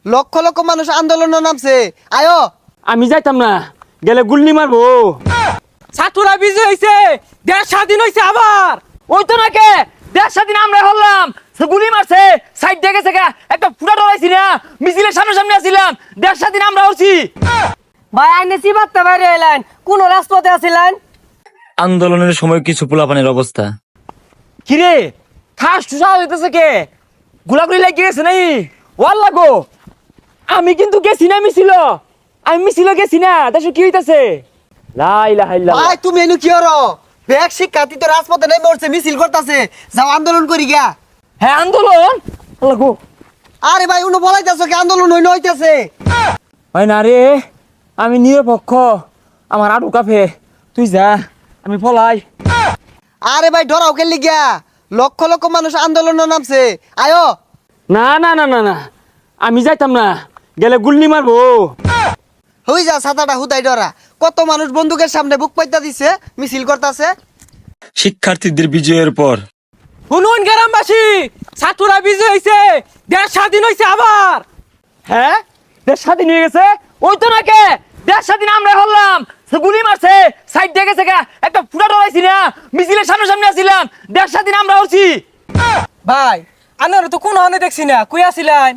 লক্ষ লক্ষ মানুষ আন্দোলনে নামছে, আয়ো। আমি যাইতাম না, গেলে গুল্লি মারবো। ছাত্ররা বিজয় হয়েছে, দেশ স্বাধীন হয়েছে আবার। ওই তো নাকি দেশ স্বাধীন আমরা হলাম, সে গুলি মারছে সাইড দেখে থেকে একটা ফুটা ডরাইছি না, মিছিলের সামনে সামনে আসছিলাম, দেশ স্বাধীন আমরা হচ্ছি। ভাই আইনে চিবাতে বাইরে এলেন, কোন রাজপথে আছিলেন? আন্দোলনের সময় কিছু পোলাপানের অবস্থা। কিরে খাস টুসা হইতেছে কে? গুলাগুলি লাগিয়ে গেছে নাই? ওয়াল লাগো, আমি কিন্তু গেছি না মিছিল, আমি মিছিল গেছি না। দেশে কি হইতাছে? লা ইলাহা ইল্লাল্লাহ। ভাই তুমি এনু কি হরো? ব্যাগ শিক্ষার্থী তো রাজপথে নেমে উঠছে, মিছিল করতেছে, যাও আন্দোলন করি গিয়া। হ্যাঁ আন্দোলন লাগো। আরে ভাই উনো বলাইতেছো কি আন্দোলন হইতেছে? হয় না রে, আমি নিরপেক্ষ, আমার আডু কাফে, তুই যা, আমি পলাই। আরে ভাই ডরাও খেললি গিয়া, লক্ষ লক্ষ মানুষ আন্দোলনে নামছে, আয়ো। না না না না না, আমি যাইতাম না, গেলে গুল্লি মারবো। হই যা ছাতাটা হুদাই ডরা, কত মানুষ বন্দুকের সামনে বুক পাইতা দিছে, মিছিল করতেছে। শিক্ষার্থীদের বিজয়ের পর শুনুন গ্রামবাসী, ছাত্ররা বিজয় হয়েছে, দেশ স্বাধীন হয়েছে আবার। হ্যাঁ দেশ স্বাধীন হয়ে গেছে, ওই তো নাকি দেশ স্বাধীন আমরা হলাম, সে গুলি মারছে সাইড দেখে থেকে একটা ফুটা ডরাইছি না, মিছিলের সামনে সামনে আসছিলাম, দেশ স্বাধীন আমরা হচ্ছি। ভাই আনার তো কোন হানে দেখছি না, কই আছিলেন?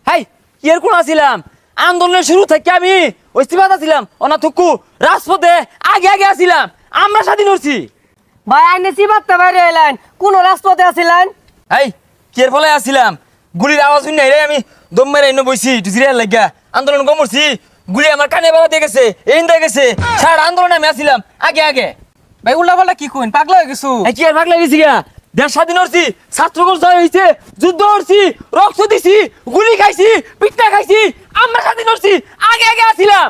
হাই এর কোন আছিলাম, আন্দোলনের শুরু থেকে আমি ওই সিবাত আছিলাম, অনা থুকু রাজপথে আগে আগে আসছিলাম, আমরা স্বাধীন হচ্ছি। ভাই আইনে চিবাতে বাইরে এলেন, কোন রাজপথে আছিলেন? হাই কের ফলে আসছিলাম, গুলির আওয়াজ শুনে রে আমি দম মেরে এনে বইছি, একটু জিরিয়ার লাগিয়া আন্দোলন কমরছি, গুলি আমার কানে বাবা দিয়ে গেছে, এই দিয়ে গেছে, সারা আন্দোলনে আমি আসছিলাম আগে আগে। ভাই উল্টা পাল্টা কি কইন, পাগলা হয়ে গেছো? এই কি আর ভাগ লাগিয়েছি গা, দেশ স্বাধীন হচ্ছি, ছাত্রগণ জয় হয়েছে, যুদ্ধ হচ্ছি, রক্ত দিছি, গুলি খাইছি, পিঠা খাইছি, আমরা স্বাধীন হচ্ছি, আগে আগে আসছিলাম।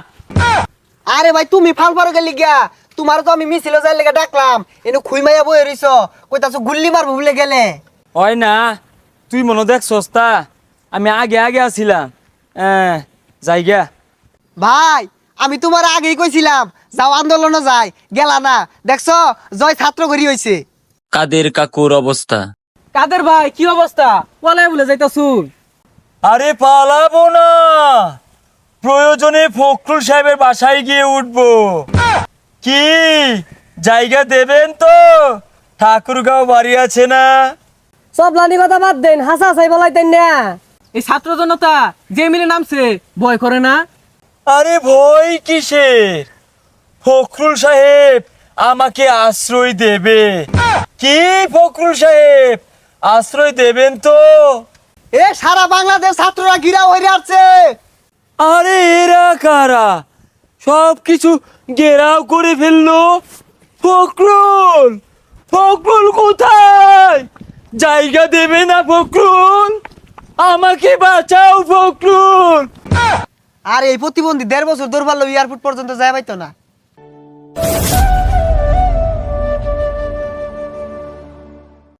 আরে ভাই তুমি ফাল পারো গেলি গিয়া, তোমার তো আমি মিছিলে যাই লেগে ডাকলাম, এনু খুইমাইয়া বই রইছ, কইতাছো গুল্লি মারবো বলে গেলে। হয় না, তুই মনে দেখ সস্তা, আমি আগে আগে আসছিলাম, যাই গা। ভাই আমি তোমার আগেই কইছিলাম যাও আন্দোলনে যাই, গেলা না, দেখছো জয় ছাত্র করি হইছে। কাদের কাকুর অবস্থা। কাদের ভাই কি অবস্থা? পলায় বলে যাইতাছুন। আরে পালাবো না, প্রয়োজনে ফখরুল সাহেবের বাসায় গিয়ে উঠবো। কি জায়গা দেবেন তো? ঠাকুরগাঁও বাড়ি আছে না? সব লানি কথা বাদ দেন, হাসা হাসাই বলাইতেন না। এই ছাত্র জনতা যে মিলে নামছে, ভয় করে না? আরে ভয় কিসের, ফখরুল সাহেব আমাকে আশ্রয় দেবে। কি ফখরুল সাহেব আশ্রয় দেবেন তো? এ সারা বাংলাদেশ ছাত্ররা ঘিরা হয়ে আসছে। আরে এরা কারা, সব কিছু ঘেরাও করে ফেললো। ফখরুল, ফখরুল কোথায়? জায়গা দেবে না ফখরুল, আমাকে বাঁচাও ফখরুল। আর এই প্রতিবন্ধী 1.5 বছর দৌড় পারলো এয়ারপোর্ট পর্যন্ত যায় পাইতো না।